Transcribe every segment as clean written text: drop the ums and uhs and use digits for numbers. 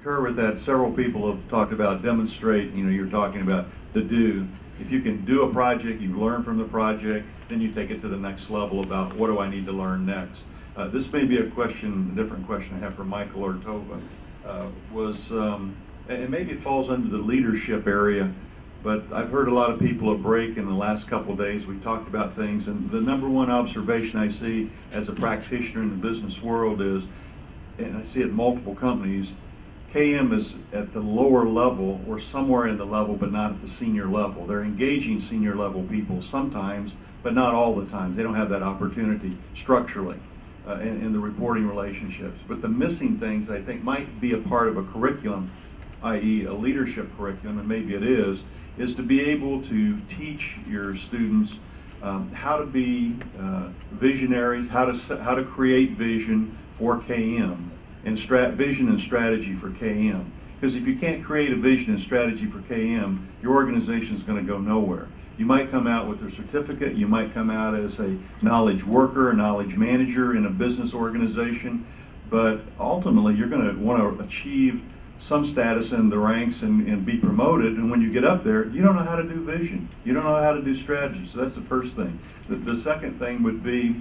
concur with that. Several people have talked about demonstrate. You know, you're talking about the do. If you can do a project, you learn from the project, then you take it to the next level about what do I need to learn next. This may be a question, a different question I have for Michael or Tova, and maybe it falls under the leadership area, but I've heard a lot of people at break in the last couple of days. We talked about things, and the number one observation I see as a practitioner in the business world is, and I see it in multiple companies, KM is at the lower level or somewhere in the level, but not at the senior level. They're engaging senior level people sometimes, but not all the time. They don't have that opportunity structurally in the reporting relationships. But the missing things, I think, might be a part of a curriculum, i.e. a leadership curriculum, and maybe it is to be able to teach your students how to be visionaries, how to create vision for KM, and vision and strategy for KM. Because if you can't create a vision and strategy for KM, your organization is going to go nowhere. You might come out with a certificate, you might come out as a knowledge worker, a knowledge manager in a business organization, but ultimately you're going to want to achieve some status in the ranks and be promoted, and when you get up there, you don't know how to do vision. You don't know how to do strategy, so that's the first thing. The second thing would be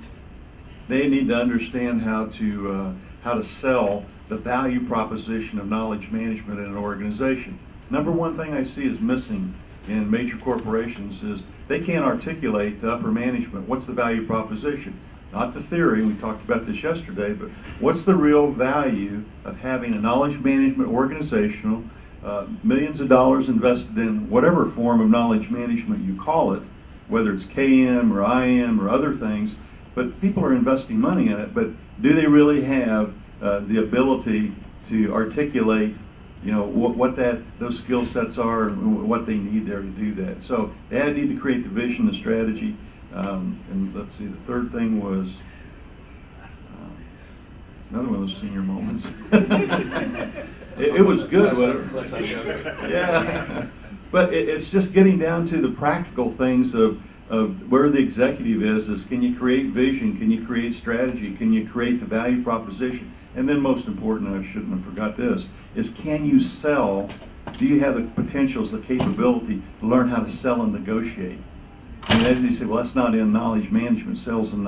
they need to understand how to sell the value proposition of knowledge management in an organization. Number one thing I see is missing in major corporations is they can't articulate to upper management what's the value proposition. Not the theory, we talked about this yesterday, but what's the real value of having a knowledge management organizational, millions of dollars invested in whatever form of knowledge management you call it, whether it's KM or IM or other things, but people are investing money in it, but do they really have the ability to articulate, you know, what those skill sets are and what they need there to do that? So they need to create the vision, the strategy, and let's see, the third thing was another one of those senior moments. it was good, yeah. But it's just getting down to the practical things of where the executive is can you create vision, can you create strategy, can you create the value proposition, and then most important, I shouldn't have forgot this, is can you sell, do you have the potentials, the capability to learn how to sell and negotiate? And as you say, well, that's not in knowledge management, sales and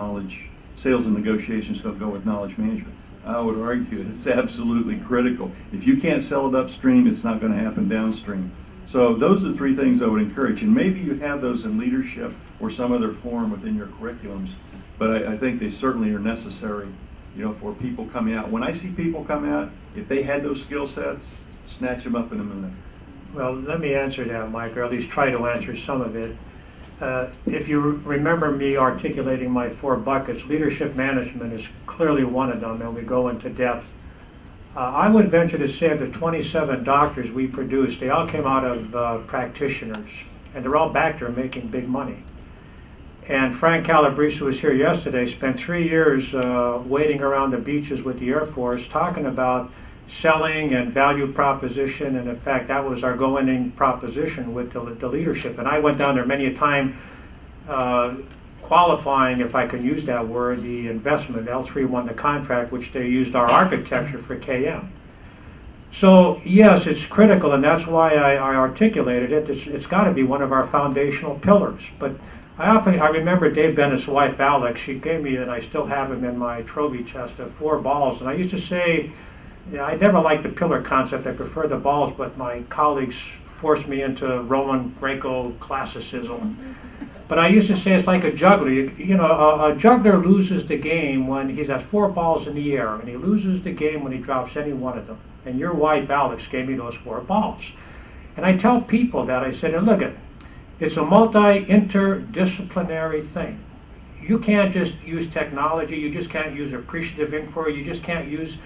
negotiations don't go with knowledge management. I would argue it's absolutely critical. If you can't sell it upstream, it's not going to happen downstream. So those are the three things I would encourage, and maybe you have those in leadership or some other form within your curriculums, but I think they certainly are necessary, you know, for people coming out. When I see people come out, if they had those skill sets, snatch them up in a minute. Well, let me answer that, Mike, or at least try to answer some of it. If you remember me articulating my 4 buckets, leadership management is clearly one of them, and we go into depth. I would venture to say of the 27 doctors we produced, they all came out of practitioners, and they're all back there making big money. And Frank Calabrese, who was here yesterday, spent 3 years waiting around the beaches with the Air Force talking about selling and value proposition, and in fact that was our going-in proposition with the leadership. And I went down there many a time qualifying, if I can use that word, the investment. L3 won the contract, which they used our architecture for KM. So yes, it's critical, and that's why I articulated it. It's got to be one of our foundational pillars. But I remember Dave Bennett's wife, Alex, she gave me, and I still have him in my trophy chest, of 4 balls. And I used to say, yeah, I never liked the pillar concept. I prefer the balls, but my colleagues forced me into Roman Greco classicism. But I used to say it's like a juggler. You know, a juggler loses the game when he has 4 balls in the air, and he loses the game when he drops any one of them. And your wife, Alex, gave me those 4 balls. And I tell people that, I said, and look, it's a multi-interdisciplinary thing. You can't just use technology. You just can't use appreciative inquiry. You just can't use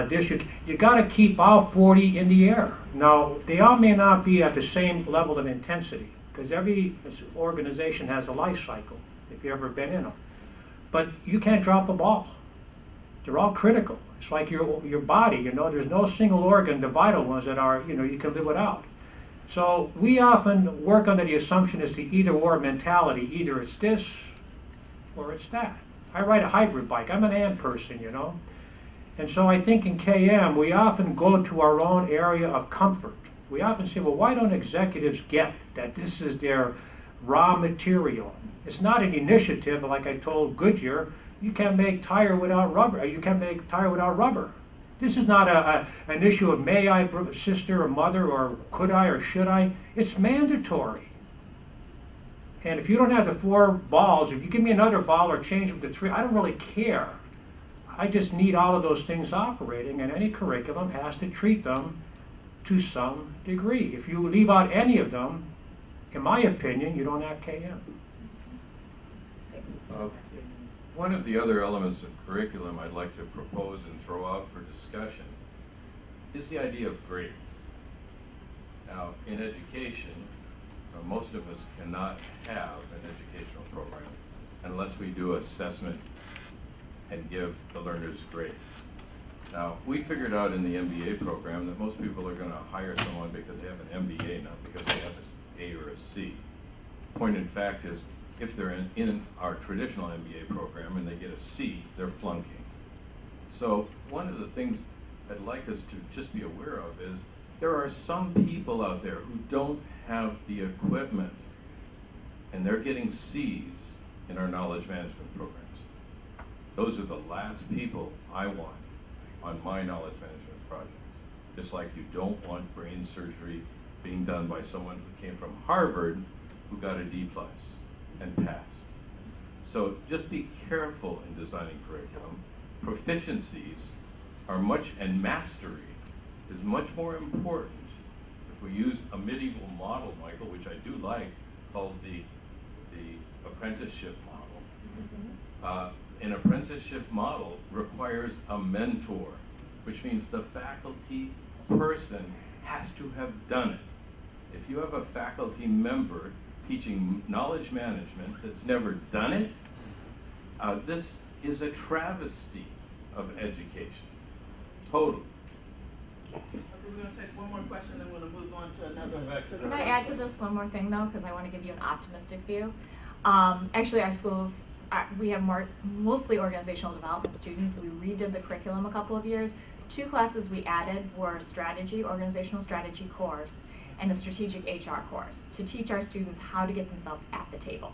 this. You got to keep all 40 in the air. Now, they all may not be at the same level of intensity, because every organization has a life cycle, if you've ever been in them. But you can't drop a ball. They're all critical. It's like your body, you know, there's no single organ, the vital ones that are, you know, you can live without. So we often work under the assumption it's the either-or mentality. Either it's this or it's that. I ride a hybrid bike. I'm an and person, you know. And so I think in KM, we often go to our own area of comfort. We often say, well, why don't executives get that this is their raw material? It's not an initiative, like I told Goodyear, you can't make tire without rubber. You can't make tire without rubber. This is not an issue of may I, sister or mother, or could I or should I. It's mandatory. And if you don't have the 4 balls, if you give me another ball or change them to 3, I don't really care. I just need all of those things operating, and any curriculum has to treat them to some degree. If you leave out any of them, in my opinion, you don't have KM. One of the other elements of curriculum I'd like to propose and throw out for discussion is the idea of grades. Now, in education, most of us cannot have an educational program unless we do assessment and give the learners grades. Now, we figured out in the MBA program that most people are going to hire someone because they have an MBA, not because they have an A or a C. Point in fact is, if they're in our traditional MBA program and they get a C, they're flunking. So one of the things I'd like us to just be aware of is there are some people out there who don't have the equipment, and they're getting C's in our knowledge management programs. Those are the last people I want on my knowledge management projects. Just like you don't want brain surgery being done by someone who came from Harvard who got a D+ and passed. So just be careful in designing curriculum. Proficiencies are and mastery is much more important if we use a medieval model, Michael, which I do like, called the apprenticeship model. An apprenticeship model requires a mentor, which means the faculty person has to have done it. If you have a faculty member teaching knowledge management that's never done it, this is a travesty of education. Totally. Okay, we're going to take one more question, then we're going to move on to another. Can I add to this one more thing, though, because I want to give you an optimistic view? Actually, our school, we have mostly organizational development students. We redid the curriculum a couple of years. 2 classes we added were organizational strategy course, and a strategic HR course to teach our students how to get themselves at the table.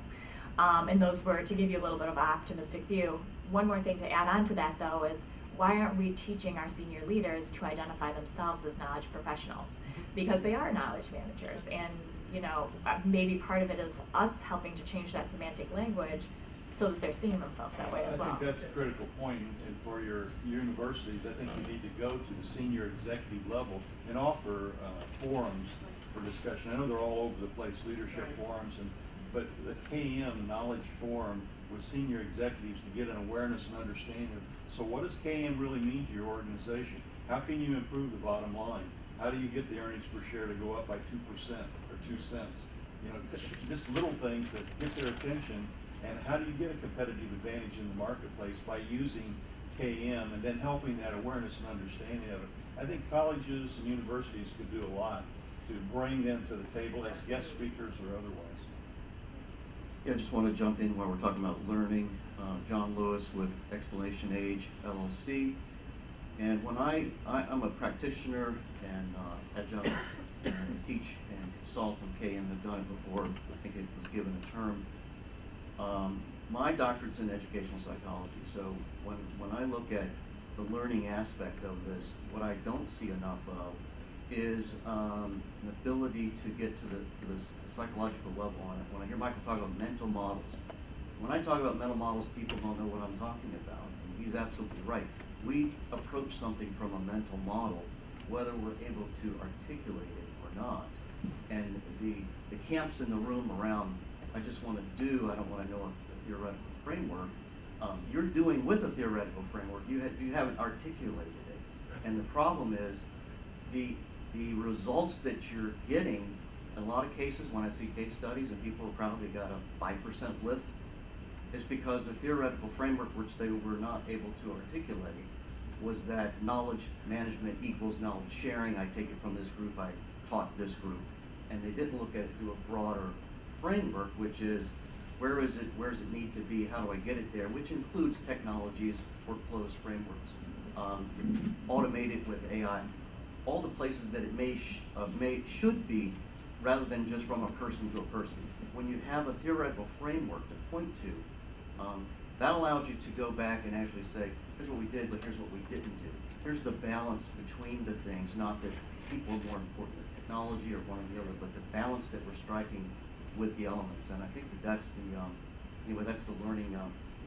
And those were to give you a little bit of an optimistic view. One more thing to add on to that, though, is why aren't we teaching our senior leaders to identify themselves as knowledge professionals? Because they are knowledge managers, and maybe part of it is us helping to change that semantic language so that they're seeing themselves that way as well. I think that's a critical point, and for your universities, I think you need to go to the senior executive level and offer forums for discussion. I know they're all over the place, leadership forums, but the KM Knowledge Forum with senior executives to get an awareness and understanding of, so what does KM really mean to your organization? How can you improve the bottom line? How do you get the earnings per share to go up by 2% or 2 cents? Just little things that get their attention. And how do you get a competitive advantage in the marketplace by using KM and then helping that awareness and understanding of it? I think colleges and universities could do a lot to bring them to the table as guest speakers or otherwise. Yeah, I just want to jump in while we're talking about learning. John Lewis with Explanation Age LLC. And when I'm a practitioner and adjunct and teach and consult on KM, have done it before. I think it was given a term. My doctorate's in educational psychology, so when I look at the learning aspect of this, what I don't see enough of is an ability to get to the psychological level on it. When I hear Michael talk about mental models, when I talk about mental models, people don't know what I'm talking about. And he's absolutely right. We approach something from a mental model, whether we're able to articulate it or not. And the camps in the room around, I just want to do, I don't want to know a theoretical framework. You're doing with a theoretical framework, you haven't articulated it. And the problem is the results that you're getting, in a lot of cases when I see case studies and people have probably got a 5% lift, is because the theoretical framework which they were not able to articulate was that knowledge management equals knowledge sharing. I take it from this group, I taught this group. And they didn't look at it through a broader framework, which is Where does it need to be? How do I get it there? Which includes technologies, workflows, frameworks, automated with AI. All the places that it should be, rather than just from a person to a person. When you have a theoretical framework to point to, that allows you to go back and actually say, here's what we did, but here's what we didn't do. Here's the balance between the things, not that people are more important than technology or one or the other, but the balance that we're striking with the elements. And I think that's the, anyway, that's the learning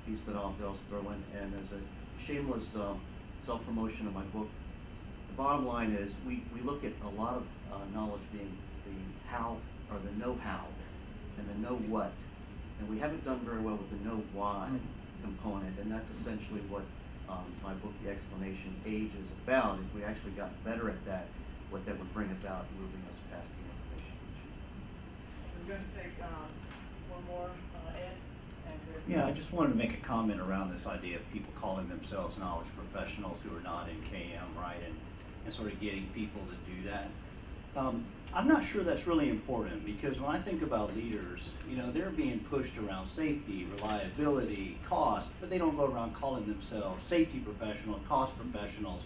piece that I'll throw in. And as a shameless self-promotion of my book, the bottom line is we look at a lot of knowledge being the how or the know-how and the know-what. And we haven't done very well with the know-why component, and that's essentially what my book, The Explanation Age, is about. If we actually got better at that, what that would bring about moving us past the information age. We're going to take one more, Ed. And then Yeah, I just wanted to make a comment around this idea of people calling themselves knowledge professionals who are not in KM, right, and sort of getting people to do that. I'm not sure that's really important, because when I think about leaders, you know, they're being pushed around safety, reliability, cost, but they don't go around calling themselves safety professionals, cost professionals.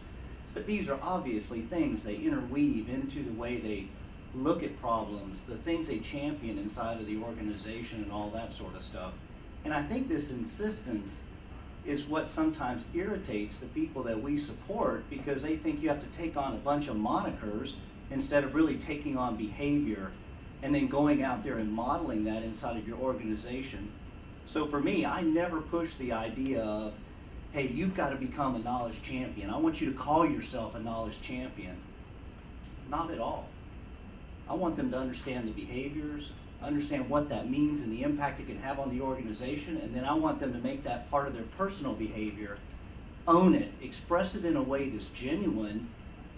But these are obviously things they interweave into the way they look at problems, the things they champion inside of the organization and all that sort of stuff. And I think this insistence is what sometimes irritates the people that we support, because they think you have to take on a bunch of monikers instead of really taking on behavior and then going out there and modeling that inside of your organization. So for me, I never push the idea of, hey, you've got to become a knowledge champion. I want you to call yourself a knowledge champion. Not at all. I want them to understand the behaviors, understand what that means and the impact it can have on the organization, and then I want them to make that part of their personal behavior, own it, express it in a way that's genuine,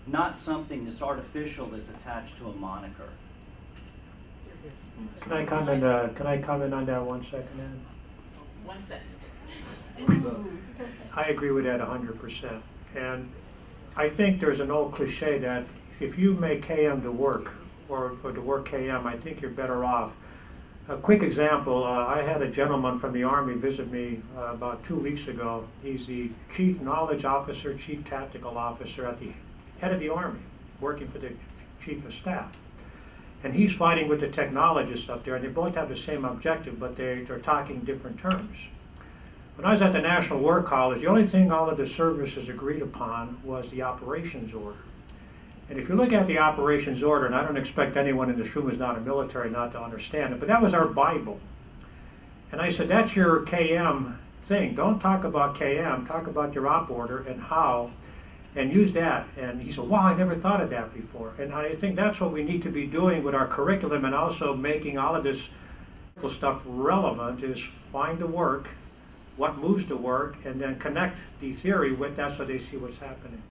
not something that's artificial that's attached to a moniker. Can I comment on that 1 second, Ed? 1 second. I agree with that 100%. And I think there's an old cliche that if you make KM to work, or to work KM, I think you're better off. A quick example, I had a gentleman from the Army visit me about 2 weeks ago. He's the Chief Knowledge Officer, Chief Tactical Officer at the head of the Army, working for the Chief of Staff. And he's fighting with the technologists up there, and they both have the same objective, but they're talking different terms. When I was at the National War College, the only thing all of the services agreed upon was the operations order. And if you look at the operations order, and I don't expect anyone in this room who's not a military not to understand it, but that was our Bible. And I said, that's your KM thing. Don't talk about KM, talk about your op order and how, and use that. And he said, wow, I never thought of that before. And I think that's what we need to be doing with our curriculum, and also making all of this stuff relevant, is find the work, what moves the work, and then connect the theory with that so they see what's happening.